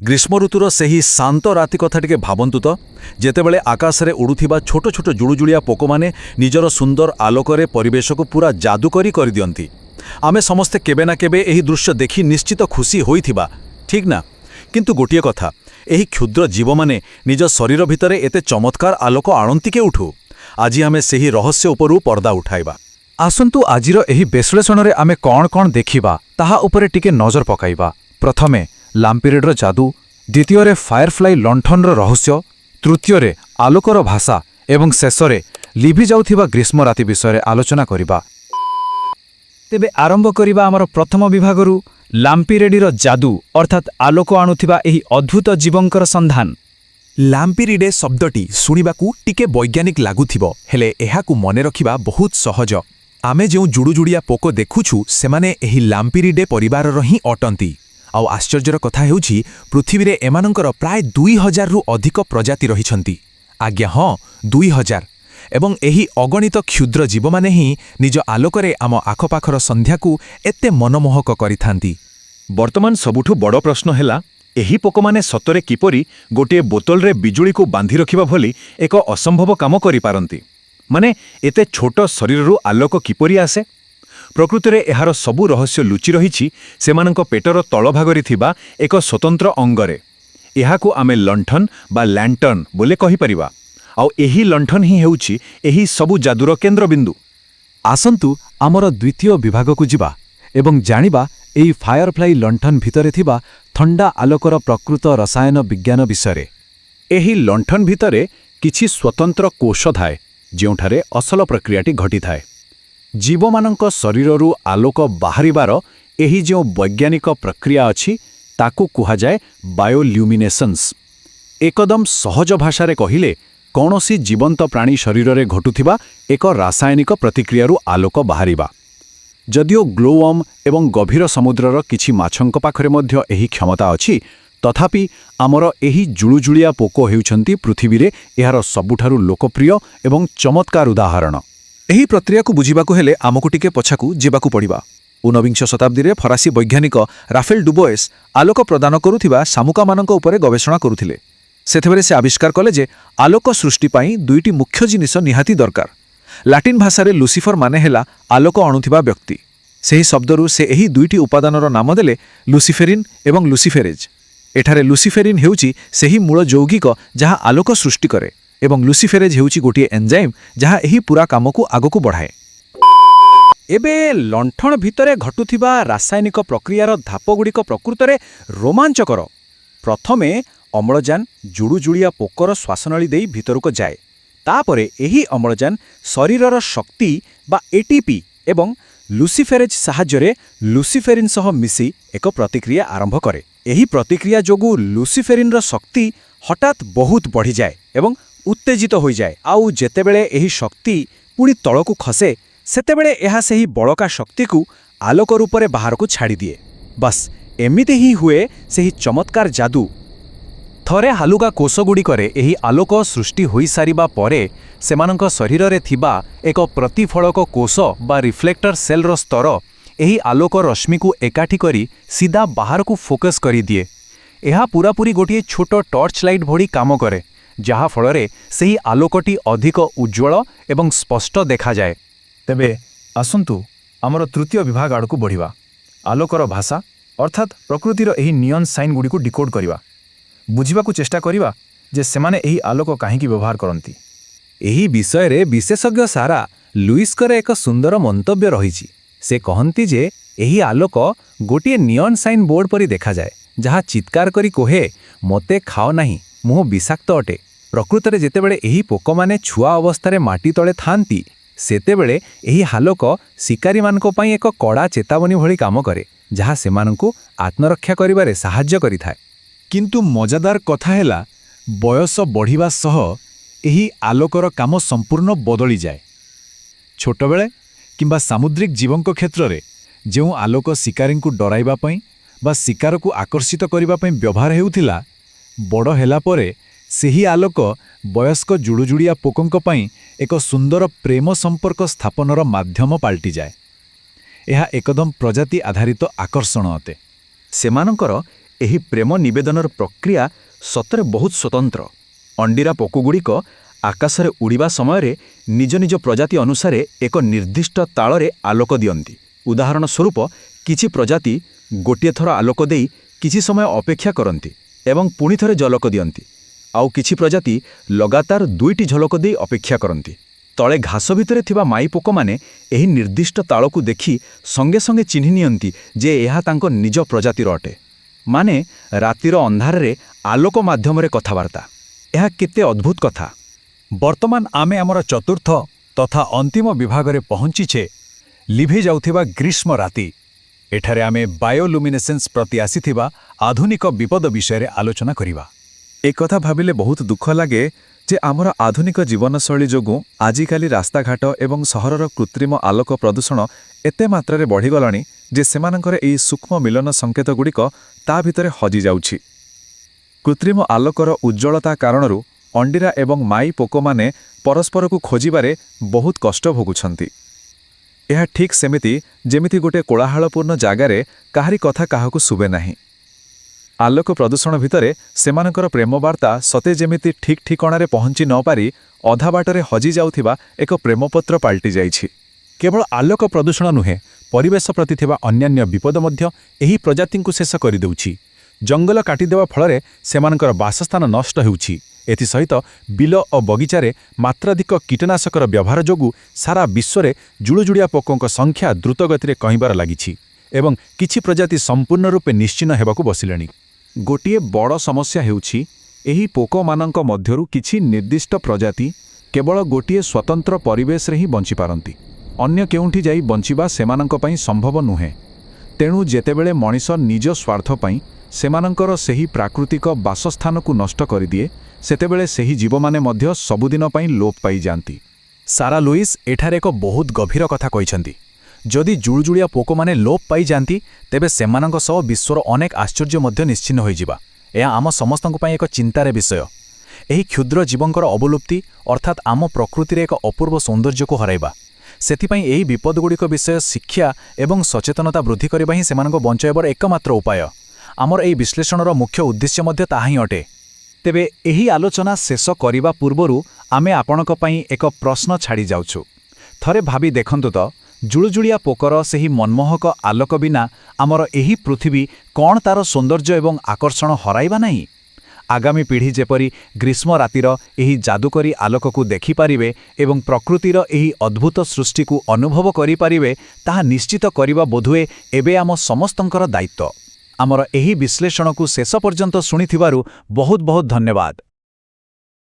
ଗ୍ରୀଷ୍ମ ଋତୁର ସେହି ଶାନ୍ତ ରାତି କଥା ଟିକେ ଭାବନ୍ତୁ ତ, ଯେତେବେଳେ ଆକାଶରେ ଉଡୁଥିବା ଛୋଟ ଛୋଟ ଜୁଳୁଜୁଳିଆ ପୋକମାନେ ନିଜର ସୁନ୍ଦର ଆଲୋକରେ ପରିବେଶକୁ ପୁରା ଯାଦୁକରୀ କରିଦିଅନ୍ତି। ଆମେ ସମସ୍ତେ କେବେ ନା କେବେ ଏହି ଦୃଶ୍ୟ ଦେଖି ନିଶ୍ଚିତ ଖୁସି ହୋଇଥିବା, ଠିକ୍ ନା? କିନ୍ତୁ ଗୋଟିଏ କଥା, ଏହି କ୍ଷୁଦ୍ର ଜୀବମାନେ ନିଜ ଶରୀର ଭିତରେ ଏତେ ଚମତ୍କାର ଆଲୋକ ଆଣନ୍ତି କେଉଠୁ? ଆଜି ଆମେ ସେହି ରହସ୍ୟ ଉପରୁ ପର୍ଦ୍ଦା ଉଠାଇବା। ଆସନ୍ତୁ ଆଜିର ଏହି ବିଶ୍ଳେଷଣରେ ଆମେ କ'ଣ କ'ଣ ଦେଖିବା ତାହା ଉପରେ ଟିକେ ନଜର ପକାଇବା। ପ୍ରଥମେ ଲାମ୍ପିରେଡର ଯାଦୁ, ଦ୍ୱିତୀୟରେ ଫାୟାରଫ୍ଲାଇ ଲଣ୍ଠନର ରହସ୍ୟ, ତୃତୀୟରେ ଆଲୋକର ଭାଷା ଏବଂ ଶେଷରେ ଲିଭିଯାଉଥିବା ଗ୍ରୀଷ୍ମ ରାତି ବିଷୟରେ ଆଲୋଚନା କରିବା। ତେବେ ଆରମ୍ଭ କରିବା ଆମର ପ୍ରଥମ ବିଭାଗରୁ, ଲାମ୍ପିରେଡିର ଯାଦୁ ଅର୍ଥାତ୍ ଆଲୋକ ଆଣୁଥିବା ଏହି ଅଦ୍ଭୁତ ଜୀବଙ୍କର ସନ୍ଧାନ। ଲାମ୍ପିରିଡେ ଶବ୍ଦଟି ଶୁଣିବାକୁ ଟିକେ ବୈଜ୍ଞାନିକ ଲାଗୁଥିବ, ହେଲେ ଏହାକୁ ମନେ ରଖିବା ବହୁତ ସହଜ। ଆମେ ଯେଉଁ ଜୁଡୁଜୁଡ଼ିଆ ପୋକ ଦେଖୁଛୁ ସେମାନେ ଏହି ଲାମ୍ପିରିଡେ ପରିବାରର ହିଁ ଅଟନ୍ତି। ଆଉ ଆଶ୍ଚର୍ଯ୍ୟର କଥା ହେଉଛି, ପୃଥିବୀରେ ଏମାନଙ୍କର ପ୍ରାୟ 2000ରୁ ଅଧିକ ପ୍ରଜାତି ରହିଛନ୍ତି। ଆଜ୍ଞା ହଁ, 2000। ଏବଂ ଏହି ଅଗଣିତ କ୍ଷୁଦ୍ର ଜୀବମାନେ ହିଁ ନିଜ ଆଲୋକରେ ଆମ ଆଖପାଖର ସନ୍ଧ୍ୟାକୁ ଏତେ ମନମୋହକ କରିଥାନ୍ତି। ବର୍ତ୍ତମାନ ସବୁଠୁ ବଡ଼ ପ୍ରଶ୍ନ ହେଲା, ଏହି ପୋକମାନେ ସତରେ କିପରି ଗୋଟିଏ ବୋତଲରେ ବିଜୁଳିକୁ ବାନ୍ଧି ରଖିବା ଭଳି ଏକ ଅସମ୍ଭବ କାମ କରିପାରନ୍ତି? ମାନେ ଏତେ ଛୋଟ ଶରୀରରୁ ଆଲୋକ କିପରି ଆସେ? ପ୍ରକୃତରେ ଏହାର ସବୁ ରହସ୍ୟ ଲୁଚି ରହିଛି ସେମାନଙ୍କ ପେଟର ତଳଭାଗରେ ଥିବା ଏକ ସ୍ୱତନ୍ତ୍ର ଅଙ୍ଗରେ। ଏହାକୁ ଆମେ ଲଣ୍ଠନ ବା ଲ୍ୟାଣ୍ଟର୍ନ ବୋଲି କହିପାରିବା। ଆଉ ଏହି ଲଣ୍ଠନ ହିଁ ହେଉଛି ଏହି ସବୁ ଯାଦୁର କେନ୍ଦ୍ରବିନ୍ଦୁ। ଆସନ୍ତୁ ଆମର ଦ୍ୱିତୀୟ ବିଭାଗକୁ ଯିବା ଏବଂ ଜାଣିବା ଏହି ଫାୟାରଫ୍ଲାଇ ଲଣ୍ଠନ ଭିତରେ ଥିବା ଥଣ୍ଡା ଆଲୋକର ପ୍ରକୃତ ରସାୟନ ବିଜ୍ଞାନ ବିଷୟରେ। ଏହି ଲଣ୍ଠନ ଭିତରେ କିଛି ସ୍ୱତନ୍ତ୍ର କୋଷ ଥାଏ, ଯେଉଁଠାରେ ଅସଲ ପ୍ରକ୍ରିୟାଟି ଘଟିଥାଏ। ଜୀବମାନଙ୍କ ଶରୀରରୁ ଆଲୋକ ବାହାରିବାର ଏହି ଯେଉଁ ବୈଜ୍ଞାନିକ ପ୍ରକ୍ରିୟା ଅଛି, ତାକୁ କୁହାଯାଏ ବାୟୋଲ୍ୟୁମିନେସନ୍ସ। ଏକଦମ ସହଜ ଭାଷାରେ କହିଲେ, କୌଣସି ଜୀବନ୍ତ ପ୍ରାଣୀ ଶରୀରରେ ଘଟୁଥିବା ଏକ ରାସାୟନିକ ପ୍ରତିକ୍ରିୟାରୁ ଆଲୋକ ବାହାରିବା। ଯଦିଓ ଗ୍ଲୋୱାର୍ମ ଏବଂ ଗଭୀର ସମୁଦ୍ରର କିଛି ମାଛଙ୍କ ପାଖରେ ମଧ୍ୟ ଏହି କ୍ଷମତା ଅଛି, ତଥାପି ଆମର ଏହି ଜୁଳୁଜୁଳିଆ ପୋକ ହେଉଛନ୍ତି ପୃଥିବୀରେ ଏହାର ସବୁଠାରୁ ଲୋକପ୍ରିୟ ଏବଂ ଚମତ୍କାର ଉଦାହରଣ। ଏହି ପ୍ରକ୍ରିୟାକୁ ବୁଝିବାକୁ ହେଲେ ଆମକୁ ଟିକେ ପଛକୁ ଯିବାକୁ ପଡ଼ିବ। 19ବିଂଶ ଶତାବ୍ଦୀରେ ଫରାସୀ ବୈଜ୍ଞାନିକ ରାଫେଲ ଡୁବୋଏସ୍ ଆଲୋକ ପ୍ରଦାନ କରୁଥିବା ଶାମୁକାମାନଙ୍କ ଉପରେ ଗବେଷଣା କରୁଥିଲେ। ସେତେବେଳେ ସେ ଆବିଷ୍କାର କଲେ ଯେ ଆଲୋକ ସୃଷ୍ଟି ପାଇଁ ଦୁଇଟି ମୁଖ୍ୟ ଜିନିଷ ନିହାତି ଦରକାର। ଲାଟିନ୍ ଭାଷାରେ ଲୁସିଫର ମାନେ ହେଲା ଆଲୋକ ଆଣୁଥିବା ବ୍ୟକ୍ତି। ସେହି ଶବ୍ଦରୁ ସେ ଏହି ଦୁଇଟି ଉପାଦାନର ନାମ ଦେଲେ ଲୁସିଫେରିନ୍ ଏବଂ ଲୁସିଫେରେଜ୍। ଏଠାରେ ଲୁସିଫେରିନ୍ ହେଉଛି ସେହି ମୂଳ ଯୌଗିକ ଯାହା ଆଲୋକ ସୃଷ୍ଟି କରେ, ଏବଂ ଲୁସିଫେରେଜ୍ ହେଉଛି ଗୋଟିଏ ଏନ୍ଜାଇମ୍ ଯାହା ଏହି ପୁରା କାମକୁ ଆଗକୁ ବଢ଼ାଏ। ଏବେ ଲଣ୍ଠନ ଭିତରେ ଘଟୁଥିବା ରାସାୟନିକ ପ୍ରକ୍ରିୟାର ଧାପଗୁଡ଼ିକ ପ୍ରକୃତରେ ରୋମାଞ୍ଚକର। ପ୍ରଥମେ ଅମ୍ଳଜାନ ଜୁଳୁଜୁଳିଆ ପୋକର ଶ୍ୱାସନଳୀ ଦେଇ ଭିତରକୁ ଯାଏ। ତାପରେ ଏହି ଅମ୍ଳଜାନ ଶରୀରର ଶକ୍ତି ବା ଏଟିପି ଏବଂ ଲୁସିଫେରେଜ୍ ସାହାଯ୍ୟରେ ଲୁସିଫେରିନ୍ ସହ ମିଶି ଏକ ପ୍ରତିକ୍ରିୟା ଆରମ୍ଭ କରେ। ଏହି ପ୍ରତିକ୍ରିୟା ଯୋଗୁଁ ଲୁସିଫେରିନ୍ର ଶକ୍ତି ହଠାତ୍ ବହୁତ ବଢ଼ିଯାଏ ଏବଂ ଉତ୍ତେଜିତ ହୋଇଯାଏ। ଆଉ ଯେତେବେଳେ ଏହି ଶକ୍ତି ପୁଣି ତଳକୁ ଖସେ, ସେତେବେଳେ ଏହା ସେହି ବଳକା ଶକ୍ତିକୁ ଆଲୋକ ରୂପରେ ବାହାରକୁ ଛାଡ଼ିଦିଏ। ବାସ୍ ଏମିତି ହିଁ ହୁଏ ସେହି ଚମତ୍କାର ଯାଦୁ। ଥରେ ହାଲୁକା କୋଷଗୁଡ଼ିକରେ ଏହି ଆଲୋକ ସୃଷ୍ଟି ହୋଇସାରିବା ପରେ ସେମାନଙ୍କ ଶରୀରରେ ଥିବା ଏକ ପ୍ରତିଫଳକ କୋଷ ବା ରିଫ୍ଲେକ୍ଟର ସେଲ୍ର ସ୍ତର ଏହି ଆଲୋକ ରଶ୍ମିକୁ ଏକାଠି କରି ସିଧା ବାହାରକୁ ଫୋକସ୍ କରିଦିଏ। ଏହା ପୂରାପୂରି ଗୋଟିଏ ଛୋଟ ଟର୍ଚ୍ଚ ଲାଇଟ୍ ଭଳି କାମ କରେ, ଯାହାଫଳରେ ସେହି ଆଲୋକଟି ଅଧିକ ଉଜ୍ଜ୍ୱଳ ଏବଂ ସ୍ପଷ୍ଟ ଦେଖାଯାଏ। ତେବେ ଆସନ୍ତୁ ଆମର ତୃତୀୟ ବିଭାଗ ଆଡ଼କୁ ବଢ଼ିବା। ଆଲୋକର ଭାଷା ଅର୍ଥାତ୍ ପ୍ରକୃତିର ଏହି ନିଅନ୍ ସାଇନ୍ଗୁଡ଼ିକୁ ଡିକୋଡ୍ କରିବା। ବୁଝିବାକୁ ଚେଷ୍ଟା କରିବା ଯେ ସେମାନେ ଏହି ଆଲୋକ କାହିଁକି ବ୍ୟବହାର କରନ୍ତି। ଏହି ବିଷୟରେ ବିଶେଷଜ୍ଞ ସାରା ଲୁଇସ୍ଙ୍କର ଏକ ସୁନ୍ଦର ମନ୍ତବ୍ୟ ରହିଛି। ସେ କହନ୍ତି ଯେ ଏହି ଆଲୋକ ଗୋଟିଏ ନିଅନ୍ ସାଇନ୍ ବୋର୍ଡ ପରି ଦେଖାଯାଏ, ଯାହା ଚିତ୍କାର କରି କହେ, ମୋତେ ଖାଅ ନାହିଁ, ମୁଁ ବିଷାକ୍ତ ଅଟେ। ପ୍ରକୃତରେ ଯେତେବେଳେ ଏହି ପୋକମାନେ ଛୁଆ ଅବସ୍ଥାରେ ମାଟି ତଳେ ଥାଆନ୍ତି, ସେତେବେଳେ ଏହି ଆଲୋକ ଶିକାରୀମାନଙ୍କ ପାଇଁ ଏକ କଡ଼ା ଚେତାବନୀ ଭଳି କାମ କରେ, ଯାହା ସେମାନଙ୍କୁ ଆତ୍ମରକ୍ଷା କରିବାରେ ସାହାଯ୍ୟ କରିଥାଏ। କିନ୍ତୁ ମଜାଦାର କଥା ହେଲା, ବୟସ ବଢ଼ିବା ସହ ଏହି ଆଲୋକର କାମ ସମ୍ପୂର୍ଣ୍ଣ ବଦଳିଯାଏ। ଛୋଟବେଳେ କିମ୍ବା ସାମୁଦ୍ରିକ ଜୀବଙ୍କ କ୍ଷେତ୍ରରେ ଯେଉଁ ଆଲୋକ ଶିକାରୀଙ୍କୁ ଡରାଇବା ପାଇଁ ବା ଶିକାରକୁ ଆକର୍ଷିତ କରିବା ପାଇଁ ବ୍ୟବହାର ହେଉଥିଲା, ବଡ଼ ହେଲା ପରେ ସେହି ଆଲୋକ ବୟସ୍କ ଜୁଳୁଜୁଳିଆ ପୋକଙ୍କ ପାଇଁ ଏକ ସୁନ୍ଦର ପ୍ରେମ ସମ୍ପର୍କ ସ୍ଥାପନର ମାଧ୍ୟମ ପାଲଟିଯାଏ। ଏହା ଏକଦମ ପ୍ରଜାତି ଆଧାରିତ ଆକର୍ଷଣ ଅଟେ। ସେମାନଙ୍କର ଏହି ପ୍ରେମ ନିବେଦନର ପ୍ରକ୍ରିୟା ସତରେ ବହୁତ ସ୍ୱତନ୍ତ୍ର। ଅଣ୍ଡିରା ପୋକଗୁଡ଼ିକ ଆକାଶରେ ଉଡ଼ିବା ସମୟରେ ନିଜ ନିଜ ପ୍ରଜାତି ଅନୁସାରେ ଏକ ନିର୍ଦ୍ଦିଷ୍ଟ ତାଳରେ ଆଲୋକ ଦିଅନ୍ତି। ଉଦାହରଣ ସ୍ୱରୂପ କିଛି ପ୍ରଜାତି ଗୋଟିଏ ଥର ଆଲୋକ ଦେଇ କିଛି ସମୟ ଅପେକ୍ଷା କରନ୍ତି ଏବଂ ପୁଣି ଥରେ ଝଲକ ଦିଅନ୍ତି, ଆଉ କିଛି ପ୍ରଜାତି ଲଗାତାର 2ଟି ଝଲକ ଦେଇ ଅପେକ୍ଷା କରନ୍ତି। ତଳେ ଘାସ ଭିତରେ ଥିବା ମାଇ ପୋକମାନେ ଏହି ନିର୍ଦ୍ଦିଷ୍ଟ ତାଳକୁ ଦେଖି ସଙ୍ଗେ ସଙ୍ଗେ ଚିହ୍ନି ନିଅନ୍ତି ଯେ ଏହା ତାଙ୍କ ନିଜ ପ୍ରଜାତିର ଅଟେ। ମାନେ ରାତିର ଅନ୍ଧାରରେ ଆଲୋକ ମାଧ୍ୟମରେ କଥାବାର୍ତ୍ତା। ଏହା କେତେ ଅଦ୍ଭୁତ କଥା। ବର୍ତ୍ତମାନ ଆମେ ଆମର ଚତୁର୍ଥ ତଥା ଅନ୍ତିମ ବିଭାଗରେ ପହଞ୍ଚିଛେ, ଲିଭି ଯାଉଥିବା ଗ୍ରୀଷ୍ମ ରାତି। ଏଠାରେ ଆମେ ବାୟୋଲୁମିନେସେନ୍ସ ପ୍ରତି ଆସିଥିବା ଆଧୁନିକ ବିପଦ ବିଷୟରେ ଆଲୋଚନା କରିବା। ଏକଥା ଭାବିଲେ ବହୁତ ଦୁଃଖ ଲାଗେ ଯେ ଆମର ଆଧୁନିକ ଜୀବନଶୈଳୀ ଯୋଗୁଁ ଆଜିକାଲି ରାସ୍ତାଘାଟ ଏବଂ ସହରର କୃତ୍ରିମ ଆଲୋକ ପ୍ରଦୂଷଣ ଏତେ ମାତ୍ରାରେ ବଢ଼ିଗଲାଣି ଯେ ସେମାନଙ୍କର ଏହି ସୂକ୍ଷ୍ମ ମିଳନ ସଂକେତଗୁଡ଼ିକ ତା ଭିତରେ ହଜିଯାଉଛି। କୃତ୍ରିମ ଆଲୋକର ଉଜ୍ଜ୍ୱଳତା କାରଣରୁ ଅଣ୍ଡିରା ଏବଂ ମାଇ ପୋକମାନେ ପରସ୍ପରକୁ ଖୋଜିବାରେ ବହୁତ କଷ୍ଟ ଭୋଗୁଛନ୍ତି। ଏହା ଠିକ୍ ସେମିତି ଯେମିତି ଗୋଟେ କୋଳାହଳପୂର୍ଣ୍ଣ ଜାଗାରେ କାହାରି କଥା କାହାକୁ ଶୁଭେ ନାହିଁ। ଆଲୋକ ପ୍ରଦୂଷଣ ଭିତରେ ସେମାନଙ୍କର ପ୍ରେମବାର୍ତ୍ତା ସତେ ଯେମିତି ଠିକ୍ ଠିକଣାରେ ପହଞ୍ଚି ନ ପାରି ଅଧା ବାଟରେ ହଜିଯାଉଥିବା ଏକ ପ୍ରେମପତ୍ର ପାଲଟି ଯାଇଛି। କେବଳ ଆଲୋକ ପ୍ରଦୂଷଣ ନୁହେଁ, ପରିବେଶ ପ୍ରତି ଥିବା ଅନ୍ୟାନ୍ୟ ବିପଦ ମଧ୍ୟ ଏହି ପ୍ରଜାତିଙ୍କୁ ଶେଷ କରିଦେଉଛି। ଜଙ୍ଗଲ କାଟିଦେବା ଫଳରେ ସେମାନଙ୍କର ବାସସ୍ଥାନ ନଷ୍ଟ ହେଉଛି। ଏଥିସହିତ ବିଲ ଓ ବଗିଚାରେ ମାତ୍ରାଧିକ କୀଟନାଶକର ବ୍ୟବହାର ଯୋଗୁଁ ସାରା ବିଶ୍ୱରେ ଜୁଳୁଜୁଳିଆ ପୋକଙ୍କ ସଂଖ୍ୟା ଦ୍ରୁତଗତିରେ କମିବାରେ ଲାଗିଛି ଏବଂ କିଛି ପ୍ରଜାତି ସମ୍ପୂର୍ଣ୍ଣ ରୂପେ ନିଶ୍ଚିହ୍ନ ହେବାକୁ ବସିଲେଣି। ଗୋଟିଏ ବଡ଼ ସମସ୍ୟା ହେଉଛି ଏହି ପୋକମାନଙ୍କ ମଧ୍ୟରୁ କିଛି ନିର୍ଦ୍ଦିଷ୍ଟ ପ୍ରଜାତି କେବଳ ଗୋଟିଏ ସ୍ୱତନ୍ତ୍ର ପରିବେଶରେ ହିଁ ବଞ୍ଚିପାରନ୍ତି। ଅନ୍ୟ କେଉଁଠି ଯାଇ ବଞ୍ଚିବା ସେମାନଙ୍କ ପାଇଁ ସମ୍ଭବ ନୁହେଁ। ତେଣୁ ଯେତେବେଳେ ମଣିଷ ନିଜ ସ୍ୱାର୍ଥ ପାଇଁ ସେମାନଙ୍କର ସେହି ପ୍ରାକୃତିକ ବାସସ୍ଥାନକୁ ନଷ୍ଟ କରିଦିଏ, ସେତେବେଳେ ସେହି ଜୀବମାନେ ମଧ୍ୟ ସବୁଦିନ ପାଇଁ ଲୋପ ପାଇଯାଆନ୍ତି। ସାରା ଲୁଇସ୍ ଏଠାରେ ଏକ ବହୁତ ଗଭୀର କଥା କହିଛନ୍ତି। ଯଦି ଜୁଳୁଜୁଳିଆ ପୋକମାନେ ଲୋପ ପାଇଯାଆନ୍ତି, ତେବେ ସେମାନଙ୍କ ସହ ବିଶ୍ୱର ଅନେକ ଆଶ୍ଚର୍ଯ୍ୟ ମଧ୍ୟ ନିଶ୍ଚିହ୍ନ ହୋଇଯିବା। ଏହା ଆମ ସମସ୍ତଙ୍କ ପାଇଁ ଏକ ଚିନ୍ତାର ବିଷୟ। ଏହି କ୍ଷୁଦ୍ର ଜୀବଙ୍କର ଅବଲୁପ୍ତି ଅର୍ଥାତ୍ ଆମ ପ୍ରକୃତିରେ ଏକ ଅପୂର୍ବ ସୌନ୍ଦର୍ଯ୍ୟକୁ ହରାଇବା। ସେଥିପାଇଁ ଏହି ବିପଦଗୁଡ଼ିକ ବିଷୟ ଶିକ୍ଷା ଏବଂ ସଚେତନତା ବୃଦ୍ଧି କରିବା ହିଁ ସେମାନଙ୍କୁ ବଞ୍ଚାଇବାର ଏକମାତ୍ର ଉପାୟ। ଆମର ଏହି ବିଶ୍ଳେଷଣର ମୁଖ୍ୟ ଉଦ୍ଦେଶ୍ୟ ମଧ୍ୟ ତାହା ହିଁ ଅଟେ। ତେବେ ଏହି ଆଲୋଚନା ଶେଷ କରିବା ପୂର୍ବରୁ ଆମେ ଆପଣଙ୍କ ପାଇଁ ଏକ ପ୍ରଶ୍ନ ଛାଡ଼ି ଯାଉଛୁ। ଥରେ ଭାବି ଦେଖନ୍ତୁ ତ, ଜୁଳୁଜୁଳିଆ ପୋକର ସେହି ମନମୋହକ ଆଲୋକ ବିନା ଆମର ଏହି ପୃଥିବୀ କ'ଣ ତାର ସୌନ୍ଦର୍ଯ୍ୟ ଏବଂ ଆକର୍ଷଣ ହରାଇବା ନାହିଁ? ଆଗାମୀ ପିଢ଼ି ଯେପରି ଗ୍ରୀଷ୍ମ ରାତିର ଏହି ଯାଦୁକରୀ ଆଲୋକକୁ ଦେଖିପାରିବେ ଏବଂ ପ୍ରକୃତିର ଏହି ଅଦ୍ଭୁତ ସୃଷ୍ଟିକୁ ଅନୁଭବ କରିପାରିବେ, ତାହା ନିଶ୍ଚିତ କରିବା ବୋଧହୁଏ ଏବେ ଆମ ସମସ୍ତଙ୍କର ଦାୟିତ୍ୱ। ଆମର ଏହି ବିଶ୍ଳେଷଣକୁ ଶେଷ ପର୍ଯ୍ୟନ୍ତ ଶୁଣିଥିବାରୁ ବହୁତ ବହୁତ ଧନ୍ୟବାଦ।